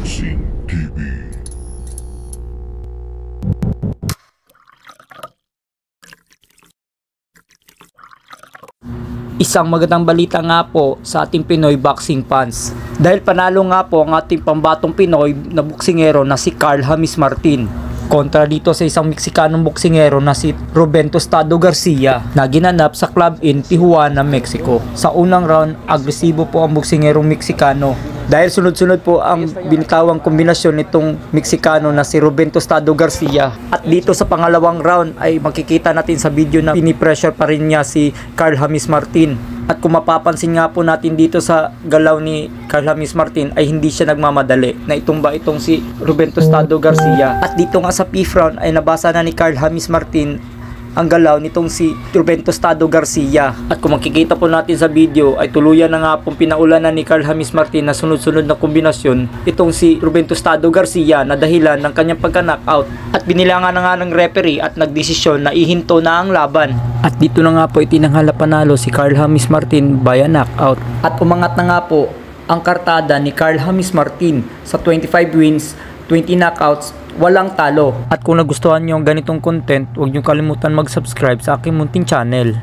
Boxing TV. Isang magandang balita nga po sa ating Pinoy boxing fans. Dahil panalo nga po ang ating pambatong Pinoy na boksingero na si Carl James Martin kontra dito sa isang Meksikanong boksingero na si Ruben Tostado Garcia na ginanap sa Club Inn, Tijuana, Mexico. Sa unang round, agresibo po ang boksingerong Meksikano. Dahil sunod-sunod po ang binitawang kombinasyon nitong Meksikano na si Ruben Tostado Garcia. At dito sa pangalawang round ay makikita natin sa video na pinipressure pa rin niya si Carl James Martin. At kung mapapansin nga po natin dito sa galaw ni Carl James Martin ay hindi siya nagmamadali na itumba itong si Ruben Tostado Garcia. At dito nga sa fifth round ay nabasa na ni Carl James Martin ang galaw nitong si Ruben Tostado Garcia. At kung makikita po natin sa video ay tuluyan na nga pong pinaulanan ni Carl James Martin na sunod-sunod na kombinasyon itong si Ruben Tostado Garcia na dahilan ng kanyang pagka-knockout. At binilangan na nga ng referee at nagdesisyon na ihinto na ang laban. At dito na nga po itinanghala panalo si Carl James Martin via knockout. At umangat na nga po ang kartada ni Carl James Martin sa 25 wins, 20 knockouts, walang talo. At kung nagustuhan nyo ang ganitong content, huwag nyo kalimutan mag-subscribe sa aking munting channel.